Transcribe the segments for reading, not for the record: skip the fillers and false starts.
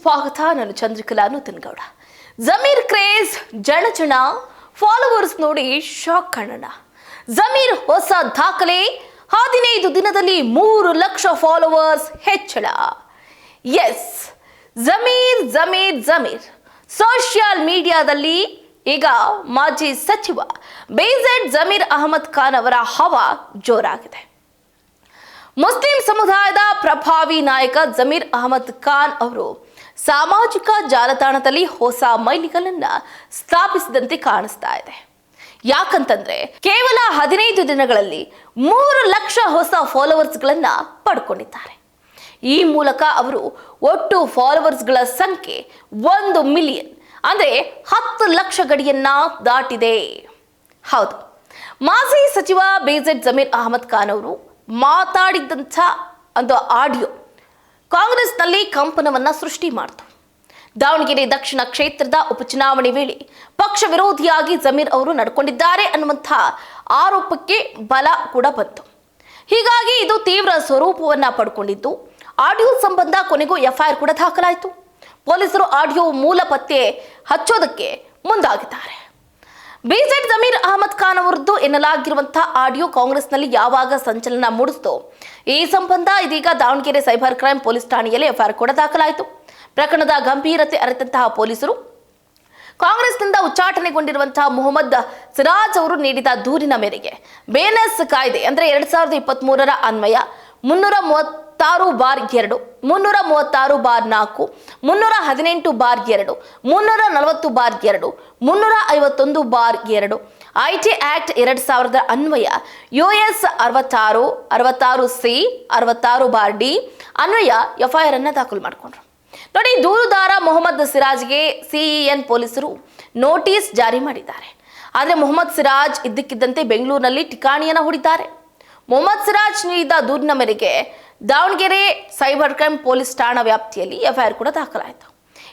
ಸ್ವಾಗತ. ನಾನು ಚಂದ್ರಕಲಾ ನೂತನಗೌಡ. ಜಮೀರ್ ಕ್ರೇಜ್ ಜನ ಫಾಲೋವರ್ಸ್ ನೋಡಿ ಶಾಕ್ ಕಾಣೋಣ. ಜಮೀರ್ ಹೊಸ ದಾಖಲೆ, 15 ದಿನದಲ್ಲಿ 3 ಲಕ್ಷ ಫಾಲೋವರ್ಸ್ ಹೆಚ್ಚಳ. ಎಸ್, ಜಮೀರ್ ಸೋಷಿಯಲ್ ಮೀಡಿಯಾದಲ್ಲಿ ಈಗ ಮಾಜಿ ಸಚಿವ ಬೇಜೆಡ್ ಜಮೀರ್ ಅಹಮದ್ ಖಾನ್ ಅವರ ಹವಾ ಜೋರಾಗಿದೆ. ಮುಸ್ಲಿಂ ಸಮುದಾಯದ ಪ್ರಭಾವಿ ನಾಯಕ ಜಮೀರ್ ಅಹಮದ್ ಖಾನ್ ಅವರು ಸಾಮಾಜಿಕ ಜಾಲತಾಣದಲ್ಲಿ ಹೊಸ ಮೈಲಿಗಲ್ಲನ್ನ ಸ್ಥಾಪಿಸಿದಂತೆ ಕಾಣಿಸ್ತಾ ಇದೆ. ಯಾಕಂತಂದ್ರೆ ಕೇವಲ 15 ದಿನಗಳಲ್ಲಿ 3 ಲಕ್ಷ ಹೊಸ ಫಾಲೋವರ್ಸ್ಗಳನ್ನ ಪಡ್ಕೊಂಡಿದ್ದಾರೆ. ಈ ಮೂಲಕ ಅವರು ಒಟ್ಟು ಫಾಲೋವರ್ಸ್ಗಳ ಸಂಖ್ಯೆ 1 ಮಿಲಿಯನ್ ಅಂದ್ರೆ 10 ಲಕ್ಷ ಗಡಿಯನ್ನ ದಾಟಿದೆ. ಹೌದು, ಮಾಜಿ ಸಚಿವ ಬೇಜೆಡ್ ಜಮೀರ್ ಅಹಮದ್ ಖಾನ್ ಅವರು ಮಾತಾಡಿದಂಥ ಒಂದು ಆಡಿಯೋ ಕಾಂಗ್ರೆಸ್ನಲ್ಲಿ ಕಂಪನವನ್ನ ಸೃಷ್ಟಿ ಮಾಡಿತು. ದಾವಣಗೆರೆ ದಕ್ಷಿಣ ಕ್ಷೇತ್ರದ ಉಪಚುನಾವಣೆ ವೇಳೆ ಪಕ್ಷ ವಿರೋಧಿಯಾಗಿ ಜಮೀರ್ ಅವರು ನಡ್ಕೊಂಡಿದ್ದಾರೆ ಅನ್ನುವಂಥ ಆರೋಪಕ್ಕೆ ಬಲ ಕೂಡ ಬಂತು. ಹೀಗಾಗಿ ಇದು ತೀವ್ರ ಸ್ವರೂಪವನ್ನ ಪಡ್ಕೊಂಡಿದ್ದು, ಆಡಿಯೋ ಸಂಬಂಧ ಕೊನೆಗೂ ಎಫ್ಐಆರ್ ಕೂಡ ದಾಖಲಾಯಿತು. ಪೊಲೀಸರು ಆಡಿಯೋ ಮೂಲ ಪತ್ತೆ ಹಚ್ಚೋದಕ್ಕೆ ಮುಂದಾಗಿದ್ದಾರೆ. ಬೇಜೆಡ್ ಜಮೀರ್ ಅಹಮದ್ ಖಾನ್ ಅವರದ್ದು ಎನ್ನಲಾಗಿರುವಂತಹ ಆಡಿಯೋ ಕಾಂಗ್ರೆಸ್ನಲ್ಲಿ ಯಾವಾಗ ಸಂಚಲನ ಮೂಡಿಸಿತು, ಈ ಸಂಬಂಧ ಇದೀಗ ದಾವಣಗೆರೆ ಸೈಬರ್ ಕ್ರೈಮ್ ಪೊಲೀಸ್ ಠಾಣೆಯಲ್ಲಿ ಎಫ್ಐಆರ್ ಕೂಡ ದಾಖಲಾಯಿತು. ಪ್ರಕರಣದ ಗಂಭೀರತೆ ಅರಿತಂತಹ ಪೊಲೀಸರು ಕಾಂಗ್ರೆಸ್ನಿಂದ ಉಚ್ಚಾಟನೆಗೊಂಡಿರುವಂತಹ ಮೊಹಮ್ಮದ್ ಸಿರಾಜ್ ಅವರು ನೀಡಿದ ದೂರಿನ ಮೇರೆಗೆ ಬೇನೆಸ್ ಕಾಯ್ದೆ ಅಂದ್ರೆ 2023ರ ಅನ್ವಯ 336/2, 336/4, 318/2, 340/2, 351/2, ಐಟಿ ಆಕ್ಟ್ 2000 ಅನ್ವಯ US 66, 66C, 66/D ಅನ್ವಯ ಎಫ್ಐಆರ್ ಅನ್ನ ದಾಖಲು ಮಾಡಿಕೊಂಡ್ರು. ನೋಡಿ, ದೂರುದಾರ ಮೊಹಮ್ಮದ್ ಸಿರಾಜ್ಗೆ ಸಿಇಎನ್ ಪೊಲೀಸರು ನೋಟಿಸ್ ಜಾರಿ ಮಾಡಿದ್ದಾರೆ. ಆದರೆ ಮೊಹಮ್ಮದ್ ಸಿರಾಜ್ ಇದ್ದಕ್ಕಿದ್ದಂತೆ ಬೆಂಗಳೂರಿನಲ್ಲಿ ಠಿಕಾಣಿಯನ್ನ ಹೂಡಿದ್ದಾರೆ. ಮೊಹಮ್ಮದ್ ಸಿರಾಜ್ ನೀಡಿದ ದೂರಿನ ಮೇರೆಗೆ ದಾವಣಗೆರೆ ಸೈಬರ್ ಕ್ರೈಮ್ ಪೊಲೀಸ್ ಠಾಣಾ ವ್ಯಾಪ್ತಿಯಲ್ಲಿ ಎಫ್ಐಆರ್ ಕೂಡ ದಾಖಲಾಯಿತು.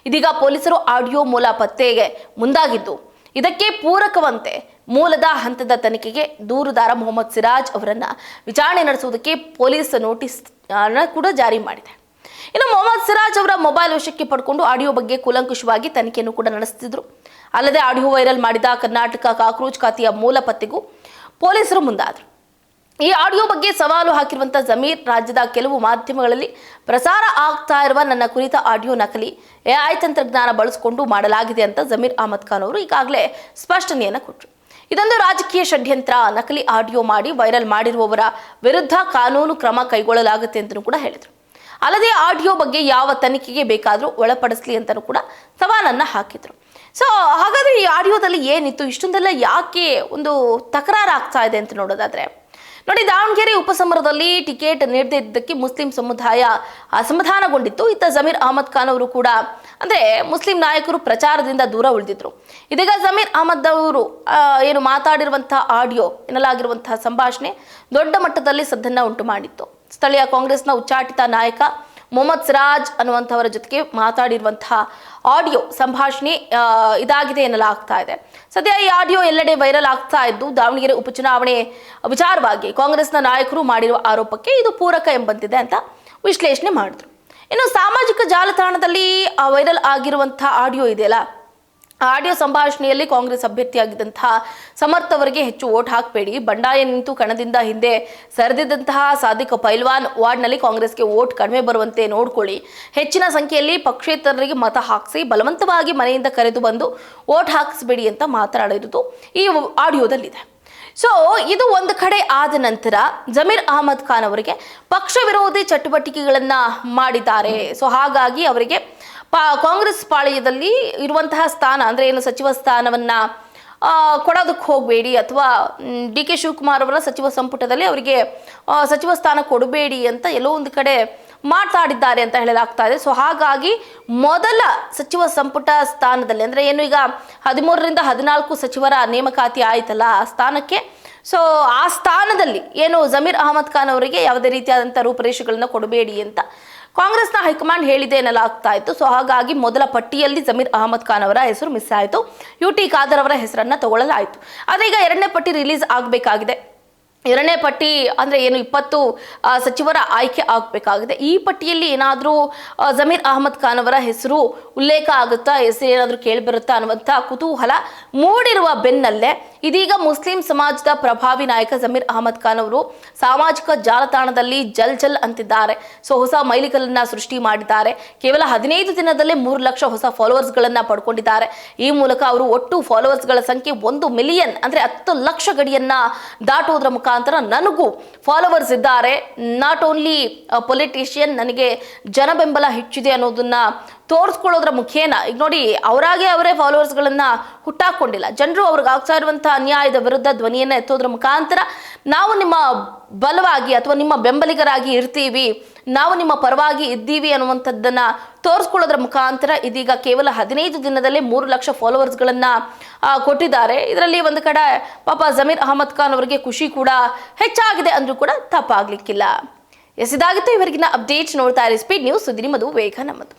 ಇದೀಗ ಪೊಲೀಸರು ಆಡಿಯೋ ಮೂಲ ಪತ್ತೆಗೆ ಮುಂದಾಗಿದ್ದು, ಇದಕ್ಕೆ ಪೂರಕವಂತೆ ಮೂಲದ ಹಂತದ ತನಿಖೆಗೆ ದೂರುದಾರ ಮೊಹಮ್ಮದ್ ಸಿರಾಜ್ ಅವರನ್ನ ವಿಚಾರಣೆ ನಡೆಸುವುದಕ್ಕೆ ಪೊಲೀಸ್ ನೋಟಿಸ್ ಕೂಡ ಜಾರಿ ಮಾಡಿದೆ. ಇನ್ನು ಮೊಹಮ್ಮದ್ ಸಿರಾಜ್ ಅವರ ಮೊಬೈಲ್ ವಶಕ್ಕೆ ಪಡ್ಕೊಂಡು ಆಡಿಯೋ ಬಗ್ಗೆ ಕೂಲಂಕುಷವಾಗಿ ತನಿಖೆಯನ್ನು ಕೂಡ ನಡೆಸುತ್ತಿದ್ರು. ಅಲ್ಲದೆ ಆಡಿಯೋ ವೈರಲ್ ಮಾಡಿದ ಕರ್ನಾಟಕ ಕಾಕ್ರೋಚ್ ಖಾತೆಯ ಮೂಲ ಪತ್ತೆಗೂ ಪೊಲೀಸರು ಮುಂದಾದರು. ಈ ಆಡಿಯೋ ಬಗ್ಗೆ ಸವಾಲು ಹಾಕಿರುವಂತಹ ಜಮೀರ್, ರಾಜ್ಯದ ಕೆಲವು ಮಾಧ್ಯಮಗಳಲ್ಲಿ ಪ್ರಸಾರ ಆಗ್ತಾ ಇರುವ ನನ್ನ ಕುರಿತ ಆಡಿಯೋ ನಕಲಿ AI ತಂತ್ರಜ್ಞಾನ ಬಳಸಿಕೊಂಡು ಮಾಡಲಾಗಿದೆ ಅಂತ ಜಮೀರ್ ಅಹಮದ್ ಖಾನ್ ಅವರು ಈಗಾಗಲೇ ಸ್ಪಷ್ಟನೆಯನ್ನು ಕೊಟ್ಟರು. ಇದೊಂದು ರಾಜಕೀಯ ಷಡ್ಯಂತ್ರ, ನಕಲಿ ಆಡಿಯೋ ಮಾಡಿ ವೈರಲ್ ಮಾಡಿರುವವರ ವಿರುದ್ಧ ಕಾನೂನು ಕ್ರಮ ಕೈಗೊಳ್ಳಲಾಗುತ್ತೆ ಅಂತಲೂ ಕೂಡ ಹೇಳಿದರು. ಅಲ್ಲದೆ ಆಡಿಯೋ ಬಗ್ಗೆ ಯಾವ ತನಿಖೆಗೆ ಬೇಕಾದರೂ ಒಳಪಡಿಸಲಿ ಅಂತಲೂ ಕೂಡ ಸವಾಲನ್ನು ಹಾಕಿದರು. ಸೊ ಹಾಗಾದರೆ ಈ ಆಡಿಯೋದಲ್ಲಿ ಏನಿತ್ತು, ಇಷ್ಟೊಂದೆಲ್ಲ ಯಾಕೆ ಒಂದು ತಕರಾರು ಆಗ್ತಾ ಇದೆ ಅಂತ ನೋಡೋದಾದ್ರೆ, ನೋಡಿ, ದಾವಣಗೆರೆ ಉಪಸಮರದಲ್ಲಿ ಟಿಕೆಟ್ ನೀಡದೇ ಇದ್ದಕ್ಕೆ ಮುಸ್ಲಿಂ ಸಮುದಾಯ ಅಸಮಾಧಾನಗೊಂಡಿತ್ತು. ಇತ್ತ ಜಮೀರ್ ಅಹಮದ್ ಖಾನ್ ಅವರು ಕೂಡ ಅಂದ್ರೆ ಮುಸ್ಲಿಂ ನಾಯಕರು ಪ್ರಚಾರದಿಂದ ದೂರ ಉಳಿದಿದ್ರು. ಇದೀಗ ಜಮೀರ್ ಅಹಮದ್ ಅವರು ಏನು ಮಾತಾಡಿರುವಂತಹ ಆಡಿಯೋ ಎನ್ನಲಾಗಿರುವಂತಹ ಸಂಭಾಷಣೆ ದೊಡ್ಡ ಮಟ್ಟದಲ್ಲಿ ಸದ್ದನ್ನ ಉಂಟು ಮಾಡಿತ್ತು. ಸ್ಥಳೀಯ ಕಾಂಗ್ರೆಸ್ನ ಉಚ್ಚಾಟಿತ ನಾಯಕ ಮೊಹಮ್ಮದ್ ಸಿರಾಜ್ ಅನ್ನುವಂಥವರ ಜೊತೆಗೆ ಮಾತಾಡಿರುವಂತಹ ಆಡಿಯೋ ಸಂಭಾಷಣೆ ಇದಾಗಿದೆ ಎನ್ನಲಾಗ್ತಾ ಇದೆ. ಸದ್ಯ ಈ ಆಡಿಯೋ ಎಲ್ಲೆಡೆ ವೈರಲ್ ಆಗ್ತಾ ಇದ್ದು, ದಾವಣಗೆರೆ ಉಪಚುನಾವಣೆ ವಿಚಾರವಾಗಿ ಕಾಂಗ್ರೆಸ್ನ ನಾಯಕರು ಮಾಡಿರುವ ಆರೋಪಕ್ಕೆ ಇದು ಪೂರಕ ಎಂಬಂತಿದೆ ಅಂತ ವಿಶ್ಲೇಷಣೆ ಮಾಡಿದ್ರು. ಇನ್ನು ಸಾಮಾಜಿಕ ಜಾಲತಾಣದಲ್ಲಿ ವೈರಲ್ ಆಗಿರುವಂತಹ ಆಡಿಯೋ ಇದೆಯಲ್ಲ, ಆಡಿಯೋ ಸಂಭಾಷಣೆಯಲ್ಲಿ ಕಾಂಗ್ರೆಸ್ ಅಭ್ಯರ್ಥಿಯಾಗಿದ್ದಂತಹ ಸಮರ್ಥ್ ಅವರಿಗೆ ಹೆಚ್ಚು ವೋಟ್ ಹಾಕಬೇಡಿ, ಬಂಡಾಯ ನಿಂತು ಕಣದಿಂದ ಹಿಂದೆ ಸರಿದಿದ್ದಂತಹ ಸಾದಿಕ್ ಪೈಲ್ವಾನ್ ವಾರ್ಡ್ನಲ್ಲಿ ಕಾಂಗ್ರೆಸ್ಗೆ ವೋಟ್ ಕಡಿಮೆ ಬರುವಂತೆ ನೋಡ್ಕೊಳ್ಳಿ, ಹೆಚ್ಚಿನ ಸಂಖ್ಯೆಯಲ್ಲಿ ಪಕ್ಷೇತರರಿಗೆ ಮತ ಹಾಕಿಸಿ, ಬಲವಂತವಾಗಿ ಮನೆಯಿಂದ ಕರೆದು ಬಂದು ವೋಟ್ ಹಾಕಿಸಬೇಡಿ ಅಂತ ಮಾತನಾಡಿರುವುದು ಈ ಆಡಿಯೋದಲ್ಲಿದೆ. ಸೊ ಇದು ಒಂದು ಕಡೆ ಆದ ನಂತರ ಜಮೀರ್ ಅಹಮದ್ ಖಾನ್ ಅವರಿಗೆ ಪಕ್ಷ ವಿರೋಧಿ ಚಟುವಟಿಕೆಗಳನ್ನ ಮಾಡಿದ್ದಾರೆ. ಸೊ ಹಾಗಾಗಿ ಅವರಿಗೆ ಕಾಂಗ್ರೆಸ್ ಪಾಳ್ಯದಲ್ಲಿ ಇರುವಂತಹ ಸ್ಥಾನ ಅಂದ್ರೆ ಏನು, ಸಚಿವ ಸ್ಥಾನವನ್ನ ಕೊಡೋದಕ್ಕೆ ಹೋಗಬೇಡಿ, ಅಥವಾ DK ಶಿವಕುಮಾರ್ ಅವರ ಸಚಿವ ಸಂಪುಟದಲ್ಲಿ ಅವರಿಗೆ ಸಚಿವ ಸ್ಥಾನ ಕೊಡಬೇಡಿ ಅಂತ ಎಲ್ಲೋ ಒಂದು ಕಡೆ ಮಾತಾಡಿದ್ದಾರೆ ಅಂತ ಹೇಳಲಾಗ್ತಾ ಇದೆ. ಸೊ ಹಾಗಾಗಿ ಮೊದಲ ಸಚಿವ ಸಂಪುಟ ಸ್ಥಾನದಲ್ಲಿ ಅಂದ್ರೆ ಏನು, ಈಗ 13ರಿಂದ 14 ಸಚಿವರ ನೇಮಕಾತಿ ಆಯ್ತಲ್ಲ ಆ ಸ್ಥಾನಕ್ಕೆ, ಸೊ ಆ ಸ್ಥಾನದಲ್ಲಿ ಏನು ಜಮೀರ್ ಅಹಮದ್ ಖಾನ್ ಅವರಿಗೆ ಯಾವುದೇ ರೀತಿಯಾದಂಥ ರೂಪರೇಷೆಗಳನ್ನ ಕೊಡಬೇಡಿ ಅಂತ ಕಾಂಗ್ರೆಸ್ನ ಹೈಕಮಾಂಡ್ ಹೇಳಿದೆ ಎನ್ನಲಾಗ್ತಾ ಇತ್ತು. ಸೊ ಹಾಗಾಗಿ ಮೊದಲ ಪಟ್ಟಿಯಲ್ಲಿ ಜಮೀರ್ ಅಹಮದ್ ಖಾನ್ ಅವರ ಹೆಸರು ಮಿಸ್ ಆಯಿತು. UT ಖಾದರ್ ಅವರ ಹೆಸರನ್ನ ತಗೊಳ್ಳಲಾಯಿತು. ಆದರೆ ಈಗ 2ನೇ ಪಟ್ಟಿ ರಿಲೀಸ್ ಆಗಬೇಕಾಗಿದೆ. ಎರಡನೇ ಪಟ್ಟಿ ಅಂದರೆ ಏನು 20 ಸಚಿವರ ಆಯ್ಕೆ ಆಗಬೇಕಾಗಿದೆ. ಈ ಪಟ್ಟಿಯಲ್ಲಿ ಏನಾದರೂ ಜಮೀರ್ ಅಹಮದ್ ಖಾನ್ ಅವರ ಹೆಸರು ಉಲ್ಲೇಖ ಆಗುತ್ತಾ, ಹೆಸರು ಏನಾದರೂ ಕೇಳಿಬರುತ್ತಾ ಅನ್ನುವಂಥ ಕುತೂಹಲ ಮೂಡಿರುವ ಬೆನ್ನಲ್ಲೇ ಇದೀಗ ಮುಸ್ಲಿಂ ಸಮಾಜದ ಪ್ರಭಾವಿ ನಾಯಕ ಜಮೀರ್ ಅಹಮದ್ ಖಾನ್ ಅವರು ಸಾಮಾಜಿಕ ಜಾಲತಾಣದಲ್ಲಿ ಜಲ್ ಅಂತಿದ್ದಾರೆ. ಸೊ ಹೊಸ ಮೈಲಿಗಲ್ಲನ್ನ ಸೃಷ್ಟಿ ಮಾಡಿದ್ದಾರೆ. ಕೇವಲ 15 ದಿನದಲ್ಲೇ 3 ಲಕ್ಷ ಹೊಸ ಫಾಲೋವರ್ಸ್ಗಳನ್ನ ಪಡ್ಕೊಂಡಿದ್ದಾರೆ. ಈ ಮೂಲಕ ಅವರು ಒಟ್ಟು ಫಾಲೋವರ್ಸ್ಗಳ ಸಂಖ್ಯೆ 1 ಮಿಲಿಯನ್ ಅಂದರೆ 10 ಲಕ್ಷ ಗಡಿಯನ್ನ ದಾಟುವುದರ ಮುಖಾಂತರ ನನಗೂ ಫಾಲೋವರ್ಸ್ ಇದ್ದಾರೆ, ನಾಟ್ ಓನ್ಲಿ ಪೊಲಿಟಿಷಿಯನ್, ನನಗೆ ಜನ ಬೆಂಬಲ ಹೆಚ್ಚಿದೆ ಅನ್ನೋದನ್ನ ತೋರಿಸ್ಕೊಳ್ಳೋದ್ರ ಮುಖೇನ ಈಗ ನೋಡಿ ಅವರೇ ಫಾಲೋವರ್ಸ್ಗಳನ್ನ ಹುಟ್ಟಾಕೊಂಡಿಲ್ಲ. ಜನರು ಅವ್ರಿಗೆ ಆಗ್ತಾ ಇರುವಂತಹ ಅನ್ಯಾಯದ ವಿರುದ್ಧ ಧ್ವನಿಯನ್ನ ಎತ್ತೋದ್ರ ಮುಖಾಂತರ ನಾವು ನಿಮ್ಮ ಬಲವಾಗಿ ಅಥವಾ ನಿಮ್ಮ ಬೆಂಬಲಿಗರಾಗಿ ಇರ್ತೀವಿ, ನಾವು ನಿಮ್ಮ ಪರವಾಗಿ ಇದ್ದೀವಿ ಅನ್ನುವಂಥದ್ದನ್ನ ತೋರಿಸ್ಕೊಳ್ಳೋದ್ರ ಮುಖಾಂತರ ಇದೀಗ ಕೇವಲ 15 ದಿನದಲ್ಲೇ 3 ಲಕ್ಷ ಫಾಲೋವರ್ಸ್ಗಳನ್ನ ಕೊಟ್ಟಿದ್ದಾರೆ. ಇದರಲ್ಲಿ ಒಂದು ಕಡೆ ಪಾಪ ಜಮೀರ್ ಅಹಮದ್ ಖಾನ್ ಅವರಿಗೆ ಖುಷಿ ಕೂಡ ಹೆಚ್ಚಾಗಿದೆ ಅಂದ್ರೂ ಕೂಡ ತಪ್ಪಾಗ್ಲಿಕ್ಕಿಲ್ಲ. ಇದಾಗಿತ್ತು ಇವರಿಗಿನ ಅಪ್ಡೇಟ್. ನೋಡ್ತಾ ಇರಿ ಸ್ಪೀಡ್ ನ್ಯೂಸ್, ಸುದ್ದಿ ನಿಮ್ಮದು, ವೇಗ ನಮ್ಮದು.